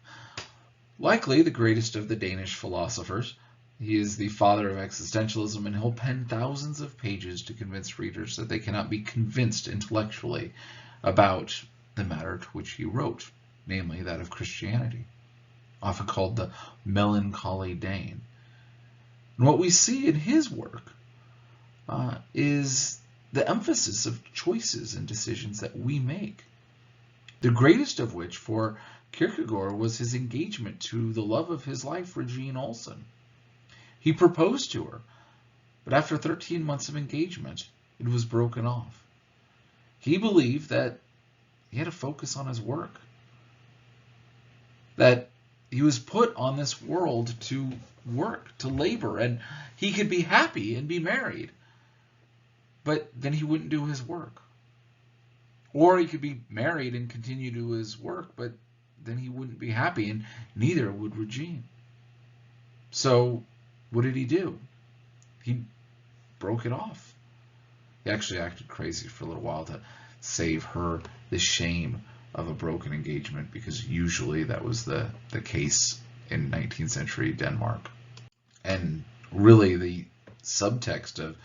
likely the greatest of the Danish philosophers. He is the father of existentialism, and he'll pen thousands of pages to convince readers that they cannot be convinced intellectually about the matter to which he wrote, namely that of Christianity, often called the melancholy Dane. And what we see in his work is the emphasis of choices and decisions that we make. The greatest of which for Kierkegaard was his engagement to the love of his life, Regine Olsen. He proposed to her, but after 13 months of engagement, it was broken off. He believed that he had to focus on his work, that he was put on this world to work, to labor, and he could be happy and be married, but then he wouldn't do his work. Or he could be married and continue to do his work, but then he wouldn't be happy, and neither would Regine. So what did he do? He broke it off. He actually acted crazy for a little while to save her the shame of a broken engagement, because usually that was the case in 19th century Denmark. And really the subtext of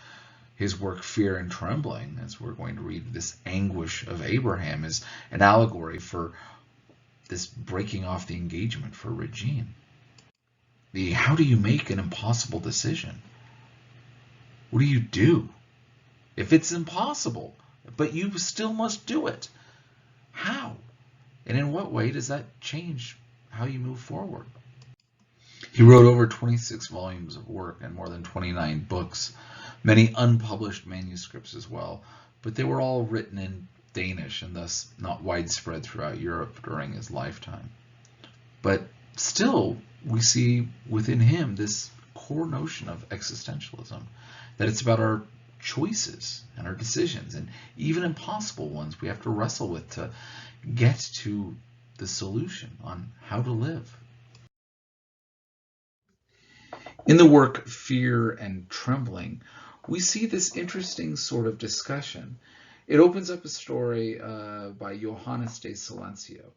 his work, Fear and Trembling, as we're going to read, this anguish of Abraham, is an allegory for this breaking off the engagement for Regine. How do you make an impossible decision? What do you do if it's impossible, but you still must do it? How? And in what way does that change how you move forward? He wrote over 26 volumes of work and more than 29 books, many unpublished manuscripts as well, but they were all written in Danish and thus not widespread throughout Europe during his lifetime. But still, we see within him this core notion of existentialism, that it's about our choices and our decisions, and even impossible ones we have to wrestle with to get to the solution on how to live. In the work Fear and Trembling, we see this interesting sort of discussion. It opens up a story by Johannes de Silencio,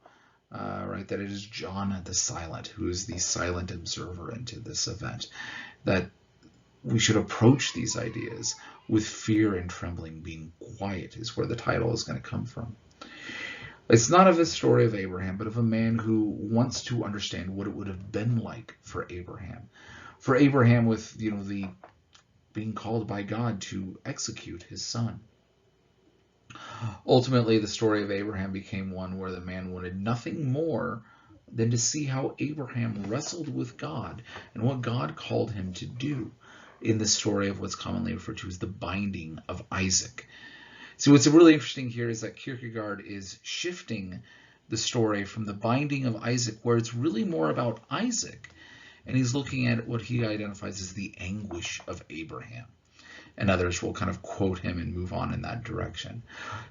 that it is John the Silent who is the silent observer into this event, that we should approach these ideas with fear and trembling. Being quiet is where the title is going to come from. It's not of a story of Abraham, but of a man who wants to understand what it would have been like for Abraham. For Abraham, with the being called by God to execute his son. Ultimately, the story of Abraham became one where the man wanted nothing more than to see how Abraham wrestled with God and what God called him to do in the story of what's commonly referred to as the binding of Isaac. So what's really interesting here is that Kierkegaard is shifting the story from the binding of Isaac, where it's really more about Isaac, and he's looking at what he identifies as the anguish of Abraham. And others will kind of quote him and move on in that direction.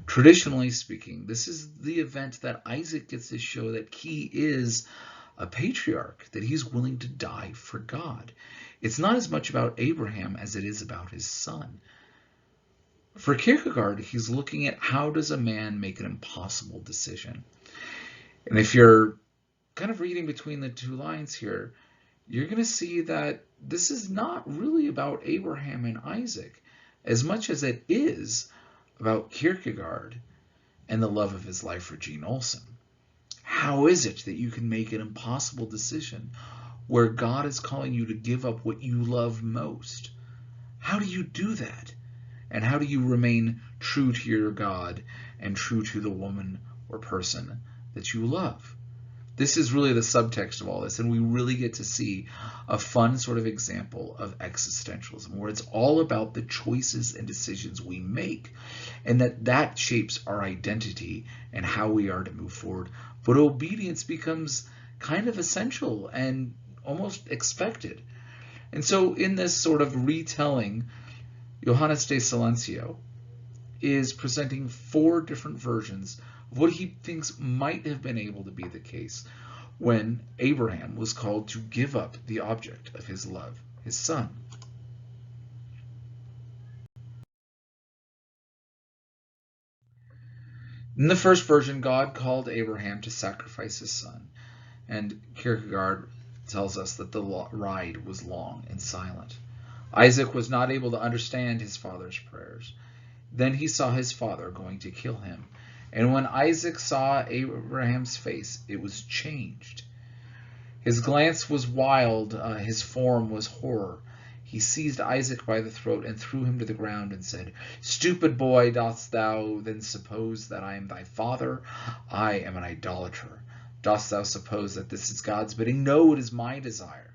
Traditionally speaking, this is the event that Isaac gets to show that he is a patriarch, that he's willing to die for God. It's not as much about Abraham as it is about his son. For Kierkegaard, he's looking at how does a man make an impossible decision. And if you're kind of reading between the two lines here, you're going to see that this is not really about Abraham and Isaac as much as it is about Kierkegaard and the love of his life for Regine Olsen. How is it that you can make an impossible decision where God is calling you to give up what you love most? How do you do that? And how do you remain true to your God and true to the woman or person that you love? This is really the subtext of all this, and we really get to see a fun sort of example of existentialism, where it's all about the choices and decisions we make, and that shapes our identity and how we are to move forward. But obedience becomes kind of essential and almost expected. And so in this sort of retelling, Johannes de Silencio is presenting 4 different versions of what he thinks might have been able to be the case when Abraham was called to give up the object of his love, his son. In the first version, God called Abraham to sacrifice his son, and Kierkegaard tells us that the ride was long and silent. Isaac was not able to understand his father's prayers. Then he saw his father going to kill him. And when Isaac saw Abraham's face, it was changed. His glance was wild, his form was horror. He seized Isaac by the throat and threw him to the ground and said, "Stupid boy, dost thou then suppose that I am thy father? I am an idolater. Dost thou suppose that this is God's bidding? No, it is my desire."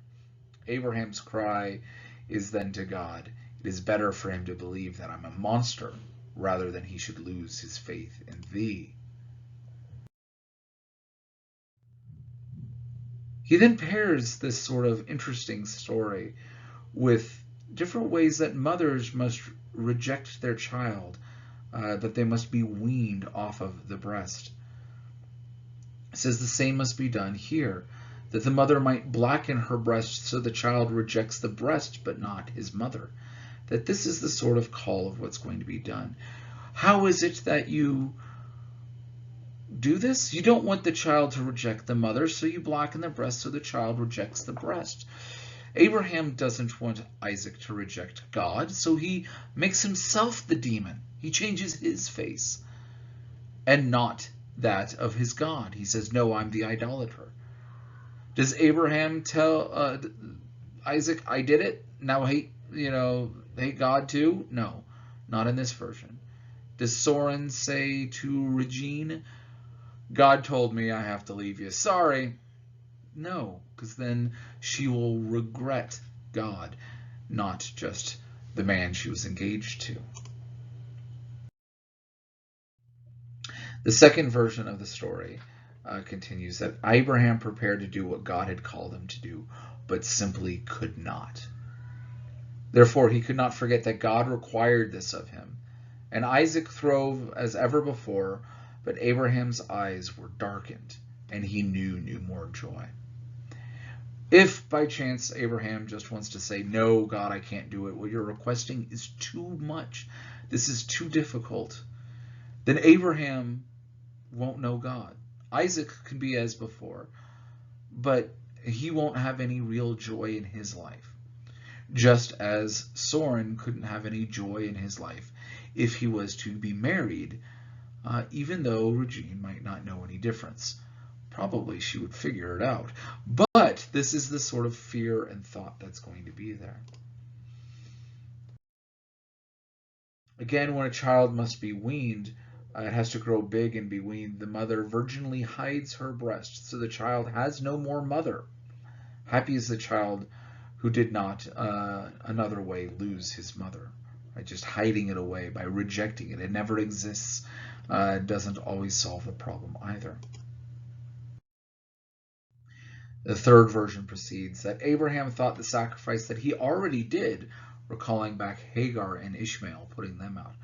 Abraham's cry is then to God, "It is better for him to believe that I'm a monster rather than he should lose his faith in thee." He then pairs this sort of interesting story with different ways that mothers must reject their child, that they must be weaned off of the breast. It says the same must be done here, that the mother might blacken her breast so the child rejects the breast but not his mother. That this is the sort of call of what's going to be done. How is it that you do this? You don't want the child to reject the mother, so you blacken the breast so the child rejects the breast. Abraham doesn't want Isaac to reject God, so he makes himself the demon. He changes his face and not that of his God. He says, "No, I'm the idolater." Does Abraham tell Isaac, "I did it, now hate God too"? No, not in this version. Does Soren say to Regine, "God told me I have to leave you. Sorry"? No, because then she will regret God, not just the man she was engaged to. The second version of the story continues that Abraham prepared to do what God had called him to do, but simply could not. Therefore, he could not forget that God required this of him. And Isaac throve as ever before, but Abraham's eyes were darkened, and he knew no more joy. If by chance Abraham just wants to say, "No, God, I can't do it. What you're requesting is too much. This is too difficult," then Abraham won't know God. Isaac can be as before, but he won't have any real joy in his life. Just as Soren couldn't have any joy in his life if he was to be married, even though Regine might not know any difference. Probably she would figure it out. But this is the sort of fear and thought that's going to be there. Again, when a child must be weaned, it has to grow big and be weaned. The mother virginally hides her breast, so the child has no more mother. Happy is the child who did not another way lose his mother. Right? Just hiding it away by rejecting it. It never exists. Doesn't always solve the problem either. The third version proceeds that Abraham thought the sacrifice that he already did, recalling back Hagar and Ishmael, putting them out,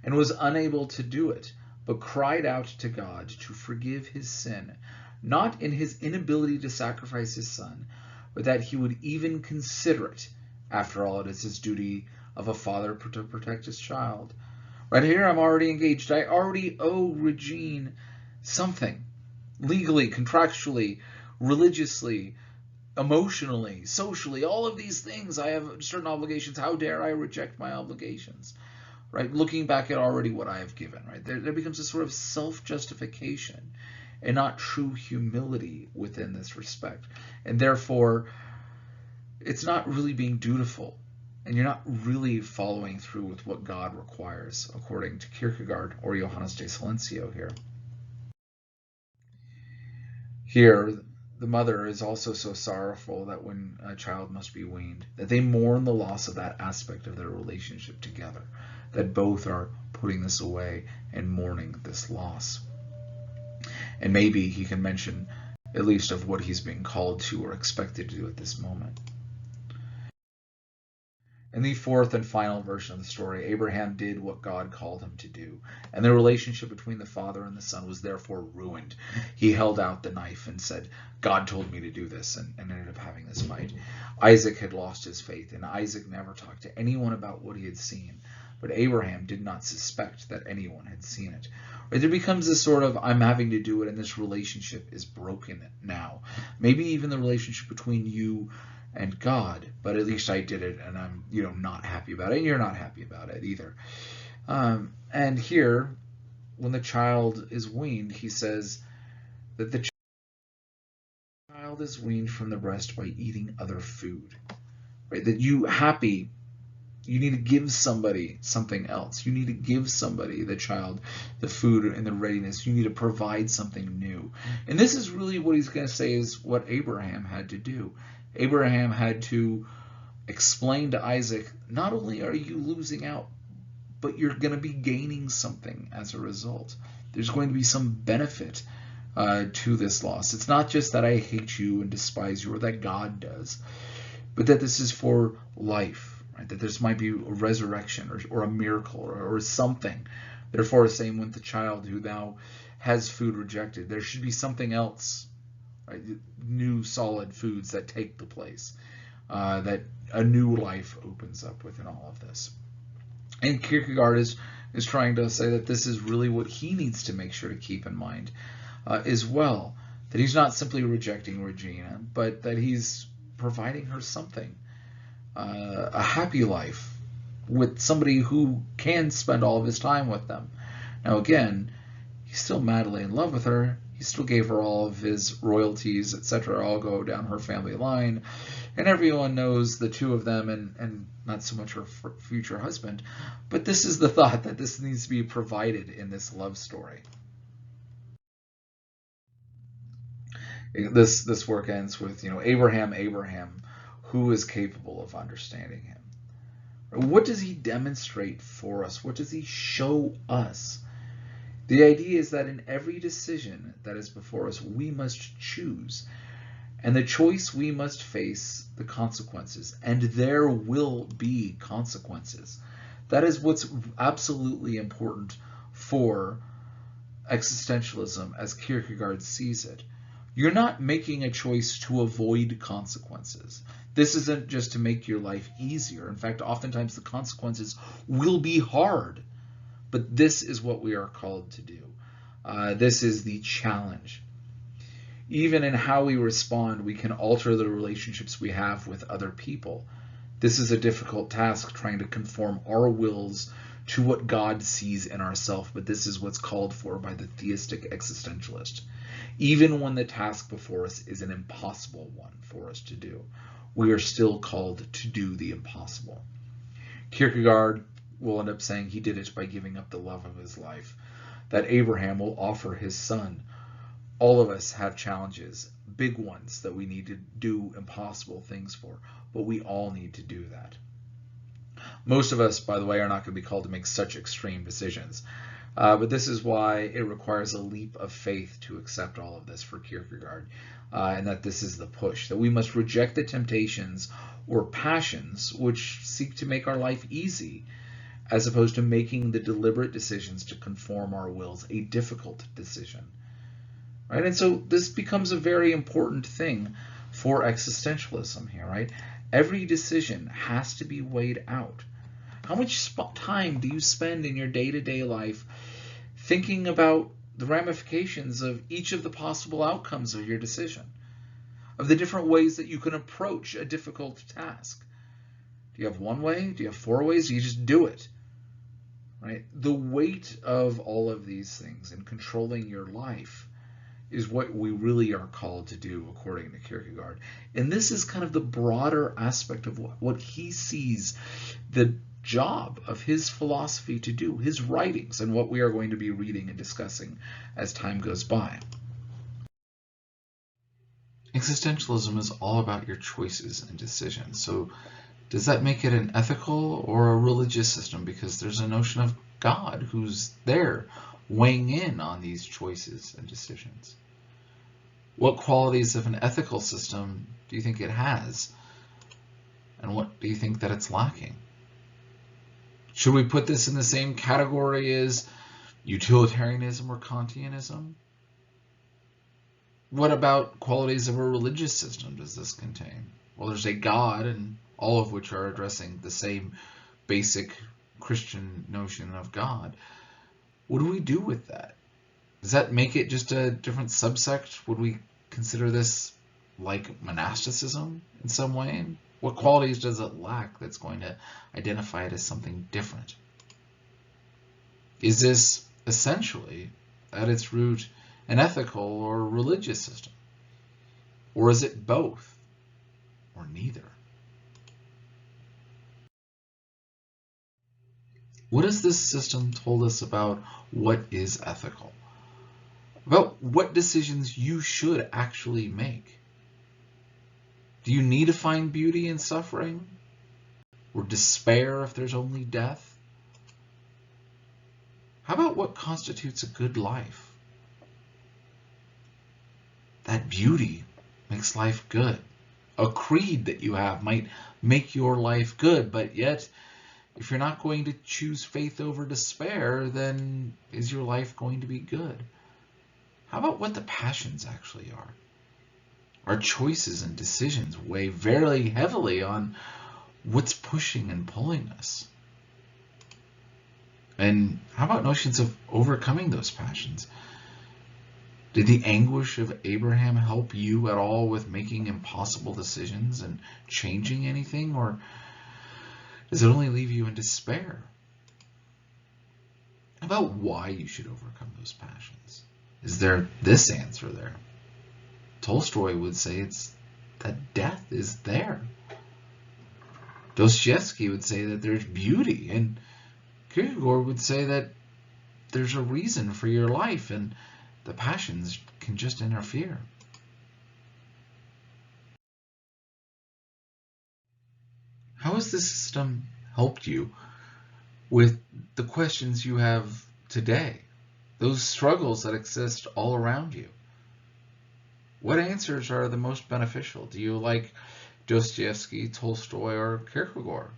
and was unable to do it, but cried out to God to forgive his sin, not in his inability to sacrifice his son, but that he would even consider it. After all, it is his duty of a father to protect his child. Right here, I'm already engaged. I already owe Regine something, legally, contractually, religiously, emotionally, socially, all of these things. I have certain obligations. How dare I reject my obligations? Right? Looking back at already what I have given, right? There becomes a sort of self-justification and not true humility within this respect. And therefore, it's not really being dutiful. and you're not really following through with what God requires, according to Kierkegaard or Johannes de Silencio here. Here, the mother is also so sorrowful that when a child must be weaned, that they mourn the loss of that aspect of their relationship together, that both are putting this away and mourning this loss. And maybe he can mention at least of what he's being called to or expected to do at this moment. In the fourth and final version of the story, Abraham did what God called him to do, and the relationship between the father and the son was therefore ruined. He held out the knife and said, God told me to do this, and ended up having this fight. Isaac had lost his faith, and Isaac never talked to anyone about what he had seen, but Abraham did not suspect that anyone had seen it. There becomes this sort of, I'm having to do it, and this relationship is broken now. Maybe even the relationship between you and God, but at least I did it, and I'm, not happy about it, and you're not happy about it either. And here, when the child is weaned, he says that the child is weaned from the breast by eating other food, right? That you need to give somebody something else. You need to give somebody, the child, the food and the readiness. You need to provide something new. And this is really what he's going to say is what Abraham had to do. Abraham had to explain to Isaac, not only are you losing out, but you're going to be gaining something as a result. There's going to be some benefit to this loss. It's not just that I hate you and despise you, or that God does, but that this is for life, right? That this might be a resurrection or a miracle or something. Therefore, same with the child who now has food rejected. There should be something else. Right? New solid foods that take the place, that a new life opens up within all of this. And Kierkegaard is trying to say that this is really what he needs to make sure to keep in mind as well, that he's not simply rejecting Regina, but that he's providing her something, a happy life with somebody who can spend all of his time with them. Now again, he's still madly in love with her. He still gave her all of his royalties, etc., all go down her family line. And everyone knows the two of them and not so much her future husband. But this is the thought that this needs to be provided in this love story. This work ends with, Abraham, who is capable of understanding him? What does he demonstrate for us? What does he show us? The idea is that in every decision that is before us, we must choose. And the choice, we must face the consequences. And there will be consequences. That is what's absolutely important for existentialism as Kierkegaard sees it. You're not making a choice to avoid consequences. This isn't just to make your life easier. In fact, oftentimes the consequences will be hard. But this is what we are called to do. This is the challenge. Even in how we respond, we can alter the relationships we have with other people. This is a difficult task, trying to conform our wills to what God sees in ourselves, but this is what's called for by the theistic existentialist. Even when the task before us is an impossible one for us to do, we are still called to do the impossible. Kierkegaard will end up saying he did it by giving up the love of his life, that Abraham will offer his son. All of us have challenges, big ones that we need to do impossible things for, but we all need to do that. Most of us, by the way, are not going to be called to make such extreme decisions, but this is why it requires a leap of faith to accept all of this for Kierkegaard, and that this is the push, that we must reject the temptations or passions which seek to make our life easy, as opposed to making the deliberate decisions to conform our wills a difficult decision. Right? And so this becomes a very important thing for existentialism here, right? Every decision has to be weighed out. How much time do you spend in your day-to-day life thinking about the ramifications of each of the possible outcomes of your decision, of the different ways that you can approach a difficult task? Do you have one way? Do you have four ways? Do you just do it? Right? The weight of all of these things in controlling your life is what we really are called to do, according to Kierkegaard. And this is kind of the broader aspect of what he sees the job of his philosophy to do, his writings, and what we are going to be reading and discussing as time goes by. Existentialism is all about your choices and decisions. So does that make it an ethical or a religious system? Because there's a notion of God who's there weighing in on these choices and decisions. What qualities of an ethical system do you think it has? And what do you think that it's lacking? Should we put this in the same category as utilitarianism or Kantianism? What about qualities of a religious system does this contain? Well, there's a God, and all of which are addressing the same basic Christian notion of God. What do we do with that? Does that make it just a different subsect? Would we consider this like monasticism in some way? What qualities does it lack that's going to identify it as something different? Is this essentially, at its root, an ethical or religious system? Or is it both, or neither? What has this system told us about what is ethical? About what decisions you should actually make? Do you need to find beauty in suffering? Or despair if there's only death? How about what constitutes a good life? That beauty makes life good. A creed that you have might make your life good, but yet, if you're not going to choose faith over despair, then is your life going to be good? How about what the passions actually are? Our choices and decisions weigh very heavily on what's pushing and pulling us. And how about notions of overcoming those passions? Did the anguish of Abraham help you at all with making impossible decisions and changing anything? Or does it only leave you in despair? How about why you should overcome those passions? Is there this answer there? Tolstoy would say it's that death is there. Dostoevsky would say that there's beauty, and Kierkegaard would say that there's a reason for your life, and the passions can just interfere. How has this system helped you with the questions you have today? Those struggles that exist all around you? What answers are the most beneficial? Do you like Dostoevsky, Tolstoy, or Kierkegaard?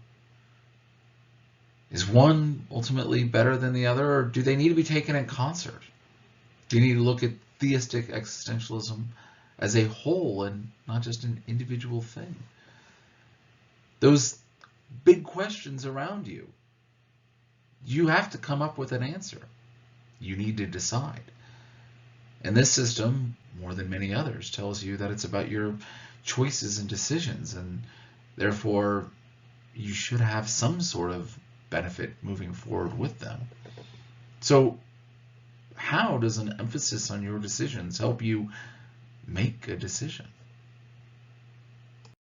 Is one ultimately better than the other, or do they need to be taken in concert? Do you need to look at theistic existentialism as a whole and not just an individual thing? Those big questions around you, you have to come up with an answer. You need to decide. And this system, more than many others, tells you that it's about your choices and decisions, and therefore you should have some sort of benefit moving forward with them. So how does an emphasis on your decisions help you make a decision?